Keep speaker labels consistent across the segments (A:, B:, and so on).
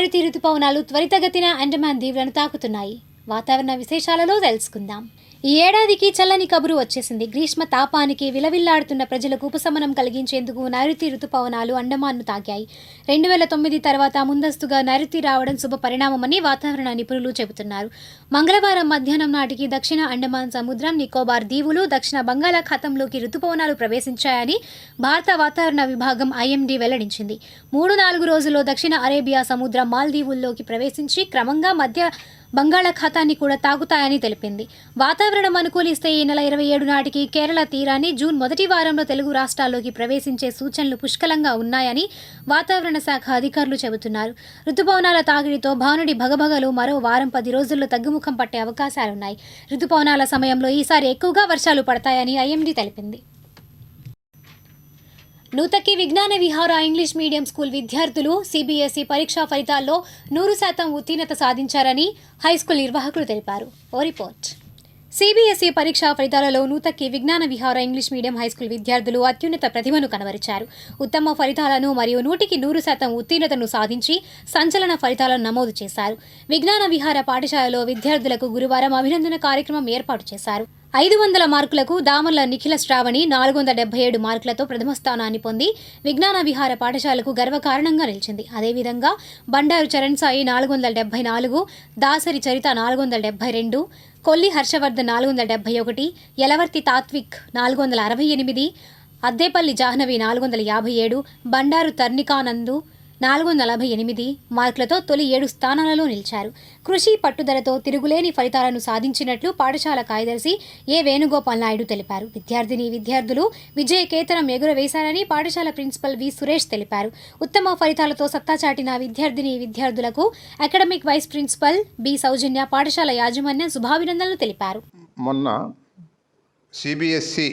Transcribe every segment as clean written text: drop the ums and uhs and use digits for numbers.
A: నైరుతి రుతుపవనాలు త్వరితగతిన అండమాన్ దీవులను తాకుతున్నాయి. వాతావరణ విశేషాలలో తెలుసుకుందాం. ఈ ఏడాదికి చల్లని కబురు వచ్చేసింది. గ్రీష్మ తాపానికి విలవిల్లాడుతున్న ప్రజలకు ఉపశమనం కలిగించేందుకు నైరుతి రుతుపవనాలు అండమాన్ను తాకాయి. 2009 తర్వాత ముందస్తుగా నైరుతి రావడం శుభ పరిణామమని వాతావరణ నిపుణులు చెబుతున్నారు. మంగళవారం మధ్యాహ్నం నాటికి దక్షిణ అండమాన్ సముద్రం, నికోబార్ దీవులు, దక్షిణ బంగాళాఖాతంలోకి రుతుపవనాలు ప్రవేశించాయని భారత వాతావరణ విభాగం ఐఎండీ వెల్లడించింది. 3-4 రోజుల్లో దక్షిణ అరేబియా సముద్రం, మాల్దీవుల్లోకి ప్రవేశించి క్రమంగా మధ్య బంగాళాఖాతాన్ని కూడా తాకుతాయని తెలిపింది. వాతావరణం అనుకూలిస్తే ఈ నెల 27 నాటికి కేరళ తీరాన్ని, జూన్ మొదటి వారంలో తెలుగు రాష్ట్రాల్లోకి ప్రవేశించే సూచనలు పుష్కలంగా ఉన్నాయని వాతావరణ శాఖ అధికారులు చెబుతున్నారు. రుతుపవనాల తాకిడితో భానుడి భగభగలు మరో వారం 10 రోజుల్లో తగ్గుముఖం పట్టే అవకాశాలున్నాయి. రుతుపవనాల సమయంలో ఈసారి ఎక్కువగా వర్షాలు పడతాయని ఐఎండీ తెలిపింది. నూతక్కి విజ్ఞాన విహార ఇంగ్లీష్ మీడియం స్కూల్ విద్యార్థులు సిబిఎస్ఈ పరీక్షా ఫలితాల్లో 100% ఉత్తీర్ణత సాధించారని హైస్కూల్ నిర్వాహకులు తెలిపారు. ఓ రిపోర్ట్. సిబిఎస్ఈ పరీక్షా ఫలితాలలో నూతక్కి విజ్ఞాన విహార ఇంగ్లీష్ మీడియం హైస్కూల్ విద్యార్థులు అత్యున్నత ప్రతిభను కనబరిచారు. ఉత్తమ ఫలితాలను మరియు 100% ఉత్తీర్ణతను సాధించి సంచలన ఫలితాలను నమోదు చేశారు. విజ్ఞాన విహార పాఠశాలలో విద్యార్థులకు గురువారం అభినందన కార్యక్రమం ఏర్పాటు చేశారు. 500 మార్కులకు దామర్ల నిఖిల శ్రావణి 477 మార్కులతో ప్రథమ స్థానాన్ని పొంది విజ్ఞాన విహార పాఠశాలకు గర్వకారణంగా నిలిచింది. అదేవిధంగా బండారు చరణ్ సాయి 474, దాసరి చరిత 472, కొల్లి హర్షవర్ధన్ 471, యలవర్తి తాత్విక్ 468, అద్దేపల్లి జాహ్నవి 457, బండారు తర్నికానందు 448 మార్కులతో తొలి 7 స్థానాలలో నిలిచారు. కృషి పట్టుదలతో తిరుగులేని ఫలితాలను సాధించినట్లు పాఠశాల కార్యదర్శి ఏ వేణుగోపాల్ నాయుడు తెలిపారు. విద్యార్థులు విజయకేతనం ఎగురవేశారని పాఠశాల ప్రిన్సిపల్ వి సురేష్ తెలిపారు. ఉత్తమ ఫలితాలతో సత్తా చాటిన విద్యార్థులకు అకాడమిక్ వైస్ ప్రిన్సిపల్ బి సౌజన్య, పాఠశాల యాజమాన్యం శుభాభినందనలు తెలిపారు.
B: మొన్న సిబిఎస్ఈ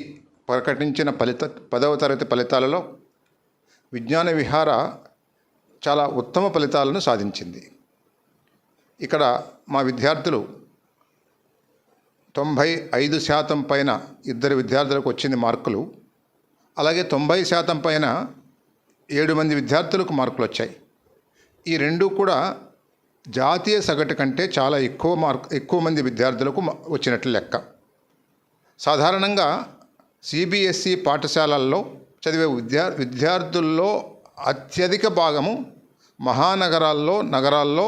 B: ప్రకటించిన 10వ తరగతి ఫలితాలలో విజ్ఞాన విహార చాలా ఉత్తమ ఫలితాలను సాధించింది. ఇక్కడ మా విద్యార్థులు 95% పైన 2 విద్యార్థులకు వచ్చింది మార్కులు. అలాగే 90% పైన 7 మంది విద్యార్థులకు మార్కులు వచ్చాయి. ఈ రెండు కూడా జాతీయ సగటు కంటే చాలా ఎక్కువ మంది విద్యార్థులకు వచ్చినట్లు లెక్క. సాధారణంగా సిబిఎస్ఈ పాఠశాలల్లో చదివే విద్యార్థుల్లో అత్యధిక భాగము నగరాల్లో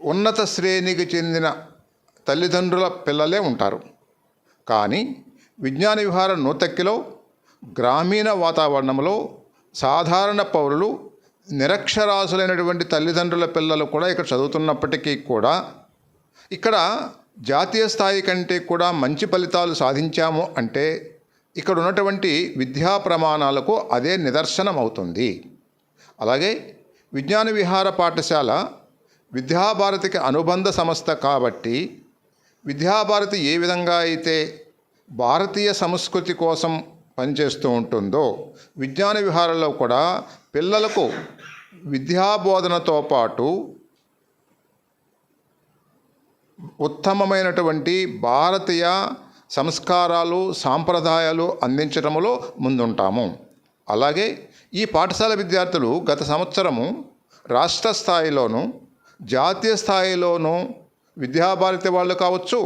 B: ఉన్నత శ్రేణికి చెందిన తల్లిదండ్రుల పిల్లలే ఉంటారు. కానీ విజ్ఞాన విహార నూతక్కిలో గ్రామీణ వాతావరణంలో సాధారణ పౌరులు, నిరక్షరాస్యులైనటువంటి తల్లిదండ్రుల పిల్లలు కూడా ఇక్కడ చదువుతున్నప్పటికీ కూడా ఇక్కడ జాతీయ స్థాయి కంటే కూడా మంచి ఫలితాలు సాధించాము అంటే ఇక్కడ ఉన్నటువంటి విద్యా ప్రమాణాలకు అదే నిదర్శనం అవుతుంది. అలాగే విజ్ఞాన విహార పాఠశాల విద్యాభారతికి అనుబంధ సంస్థ కాబట్టి విద్యాభారతి ఏ విధంగా అయితే భారతీయ సంస్కృతి కోసం పనిచేస్తూ ఉంటుందో విజ్ఞాన విహారంలో కూడా పిల్లలకు విద్యాబోధనతో పాటు ఉత్తమమైనటువంటి భారతీయ సంస్కారాలు, సాంప్రదాయాలు అందించడంలో ముందుంటాము. అలాగే ఈ పాఠశాల విద్యార్థులు గత సంవత్సరము రాష్ట్ర స్థాయిలోనూ జాతీయ స్థాయిలోనూ విద్యాభారతి వాళ్ళు కావచ్చు,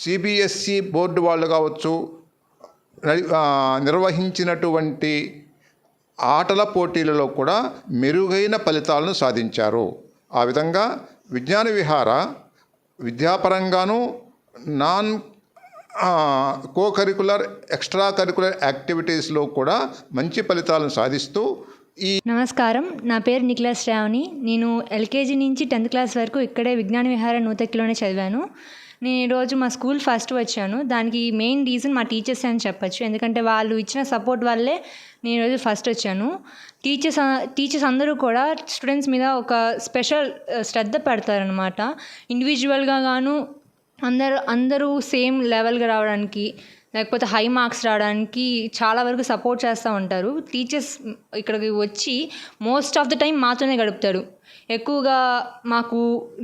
B: సిబిఎస్ఈ బోర్డు వాళ్ళు కావచ్చు, నిర్వహించినటువంటి ఆటల పోటీలలో కూడా మెరుగైన ఫలితాలను సాధించారు. ఆ విధంగా విజ్ఞాన విహార విద్యాపరంగాను కరికులర్, ఎక్స్ట్రా కరికులర్ యాక్టివిటీస్లో కూడా మంచి ఫలితాలను సాధిస్తూ
C: నమస్కారం, నా పేరు నిఖిల శ్రావణి. నేను ఎల్కేజీ నుంచి 10th క్లాస్ వరకు ఇక్కడే విజ్ఞాన విహార నూతక్కిలోనే చదివాను. నేను ఈరోజు మా స్కూల్ ఫస్ట్ వచ్చాను. దానికి మెయిన్ రీజన్ మా టీచర్స్ అని చెప్పచ్చు. ఎందుకంటే వాళ్ళు ఇచ్చిన సపోర్ట్ వల్లే నేను ఈరోజు ఫస్ట్ వచ్చాను. టీచర్స్ అందరూ కూడా స్టూడెంట్స్ మీద ఒక స్పెషల్ శ్రద్ధ పెడతారనమాట. ఇండివిజువల్గా గాను అందరూ సేమ్ లెవెల్గా రావడానికి, లేకపోతే హై మార్క్స్ రావడానికి చాలా వరకు సపోర్ట్ చేస్తూ ఉంటారు. టీచర్స్ ఇక్కడికి వచ్చి మోస్ట్ ఆఫ్ ద టైం మాతోనే గడుపుతారు. ఎక్కువగా మాకు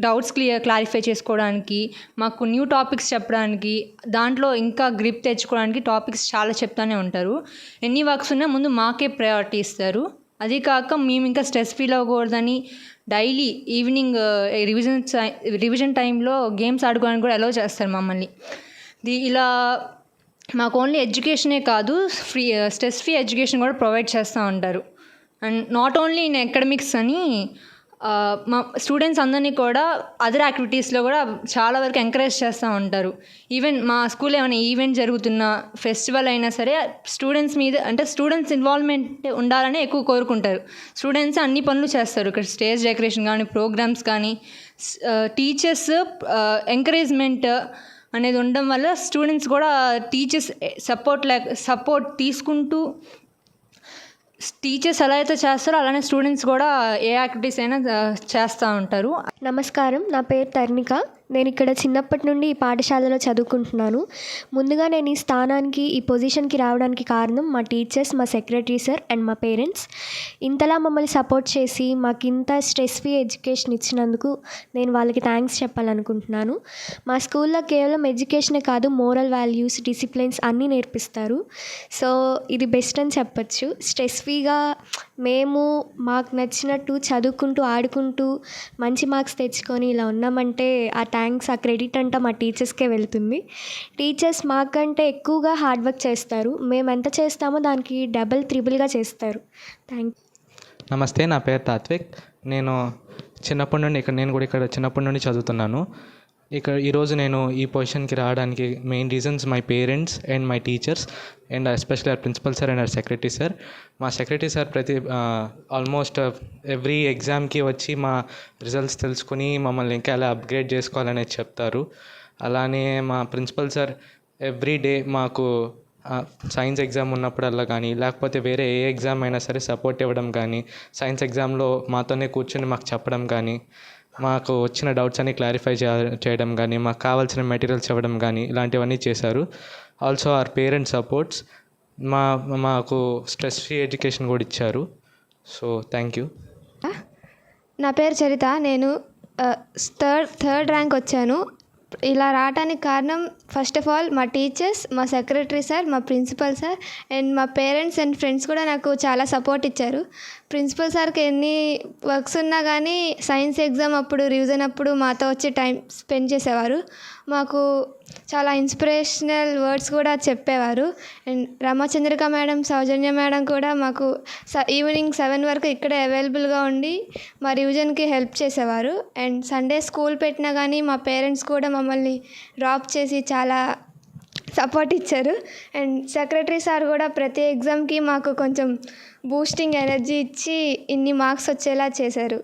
C: డౌట్స్ క్లారిఫై చేసుకోవడానికి, మాకు న్యూ టాపిక్స్ చెప్పడానికి, దాంట్లో ఇంకా గ్రిప్ తెచ్చుకోవడానికి టాపిక్స్ చాలా చెప్తూనే ఉంటారు. ఎన్ని వర్క్స్ ఉన్నా ముందు మాకే ప్రయారిటీ ఇస్తారు. అది కాక మేము ఇంకా స్ట్రెస్ ఫీల్ అవ్వకూడదని డైలీ ఈవినింగ్ రివిజన్ టైంలో గేమ్స్ ఆడుకోవడానికి కూడా అలౌ చేస్తారు మమ్మల్ని. ఇలా మాకు ఓన్లీ ఎడ్యుకేషనే కాదు, స్ట్రెస్ ఫ్రీ ఎడ్యుకేషన్ కూడా ప్రొవైడ్ చేస్తూ ఉంటారు. And not only in academics అని మా స్టూడెంట్స్ అందరినీ కూడా అదర్ యాక్టివిటీస్లో కూడా చాలా వరకు ఎంకరేజ్ చేస్తూ ఉంటారు. ఈవెన్ మా స్కూల్లో ఏమైనా ఈవెంట్ జరుగుతున్న ఫెస్టివల్ అయినా సరే స్టూడెంట్స్ మీద అంటే స్టూడెంట్స్ ఇన్వాల్వ్మెంట్ ఉండాలని ఎక్కువ కోరుకుంటారు. స్టూడెంట్స్ అన్ని పనులు చేస్తారు. ఇక్కడ స్టేజ్ డెకరేషన్ కానీ, ప్రోగ్రామ్స్ కానీ, టీచర్స్ ఎంకరేజ్మెంట్ అనేది ఉండడం వల్ల స్టూడెంట్స్ కూడా టీచర్స్ సపోర్ట్ తీసుకుంటూ టీచర్స్ ఎలా అయితే చేస్తారో అలానే స్టూడెంట్స్ కూడా ఏ యాక్టివిటీస్ అయినా చేస్తూ ఉంటారు.
D: నమస్కారం, నా పేరు తర్నిక. నేను ఇక్కడ చిన్నప్పటి నుండి ఈ పాఠశాలలో చదువుకుంటున్నాను. ముందుగా నేను ఈ స్థానానికి, ఈ పొజిషన్కి రావడానికి కారణం మా టీచర్స్, మా సెక్రటరీ సార్ అండ్ మా పేరెంట్స్. ఇంతలా మమ్మల్ని సపోర్ట్ చేసి మాకు ఇంత స్ట్రెస్ ఫ్రీ ఎడ్యుకేషన్ ఇచ్చినందుకు నేను వాళ్ళకి థ్యాంక్స్ చెప్పాలనుకుంటున్నాను. మా స్కూల్లో కేవలం ఎడ్యుకేషనే కాదు, మోరల్ వాల్యూస్, డిసిప్లిన్స్ అన్నీ నేర్పిస్తారు. సో ఇది బెస్ట్ అని చెప్పచ్చు. స్ట్రెస్ ఫ్రీగా మేము మాకు నచ్చినట్టు చదువుకుంటూ, ఆడుకుంటూ మంచి మార్క్స్ తెచ్చుకొని ఇలా ఉన్నామంటే ఆ థ్యాంక్స్, ఆ క్రెడిట్ అంతా మా టీచర్స్కే వెళ్తుంది. టీచర్స్ మాకంటే ఎక్కువగా హార్డ్ వర్క్ చేస్తారు. మేము ఎంత చేస్తామో దానికి డబల్ త్రిబుల్గా చేస్తారు. Thank you.
E: నమస్తే, నా పేరు తాత్విక్. నేను కూడా ఇక్కడ చిన్నప్పటి నుండి చదువుతున్నాను. ఈరోజు నేను ఈ పొజిషన్కి రావడానికి main reasons my parents and my teachers and especially our principal sir and our secretary sir. మా సెక్రటరీ సార్ ఆల్మోస్ట్ ఎవ్రీ ఎగ్జామ్కి వచ్చి మా రిజల్ట్స్ తెలుసుకుని మమ్మల్ని ఇంకా ఎలా అప్గ్రేడ్ చేసుకోవాలనేది చెప్తారు. అలానే మా ప్రిన్సిపల్ సార్ ఎవ్రీ డే మాకు సైన్స్ ఎగ్జామ్ ఉన్నప్పుడల్లా కానీ, లేకపోతే వేరే ఏ ఎగ్జామ్ అయినా సరే సపోర్ట్ ఇవ్వడం కానీ, సైన్స్ ఎగ్జామ్లో మాతోనే కూర్చొని మాకు చెప్పడం కానీ, మాకు వచ్చిన డౌట్స్ అన్ని క్లారిఫై చేయడం కానీ, మాకు కావాల్సిన మెటీరియల్స్ ఇవ్వడం కానీ ఇలాంటివన్నీ చేశారు. ఆల్సో అవర్ పేరెంట్స్ సపోర్ట్స్ మాకు స్ట్రెస్ ఫ్రీ ఎడ్యుకేషన్ కూడా ఇచ్చారు. So thank you.
F: నా పేరు చరిత. నేను థర్డ్ ర్యాంక్ వచ్చాను. ఇలా రావడానికి కారణం ఫస్ట్ ఆఫ్ ఆల్ మా టీచర్స్, మా సెక్రటరీ సార్, మా ప్రిన్సిపల్ సార్ అండ్ మా పేరెంట్స్ అండ్ ఫ్రెండ్స్ కూడా నాకు చాలా సపోర్ట్ ఇచ్చారు. ప్రిన్సిపల్ సార్కి ఎన్ని వర్క్స్ ఉన్నా కానీ సైన్స్ ఎగ్జామ్ అప్పుడు, రివిజన్ అప్పుడు మాతో వచ్చి టైం స్పెండ్ చేసేవారు. మాకు చాలా ఇన్స్పిరేషనల్ వర్డ్స్ కూడా చెప్పేవారు. అండ్ రామచంద్రిక మేడం, సౌజన్య మేడం కూడా మాకు ఈవినింగ్ 7 వరకు ఇక్కడే అవైలబుల్గా ఉండి మా రివిజన్కి హెల్ప్ చేసేవారు. అండ్ సండే స్కూల్ పెట్టినా కానీ మా పేరెంట్స్ కూడా మమ్మల్ని డ్రాప్ చేసి చాలా సపోర్ట్ ఇచ్చారు. అండ్ సెక్రటరీ సార్ కూడా ప్రతి ఎగ్జామ్కి మాకు కొంచెం బూస్టింగ్ ఎనర్జీ ఇచ్చి ఇన్ని మార్క్స్ వచ్చేలా చేశారు.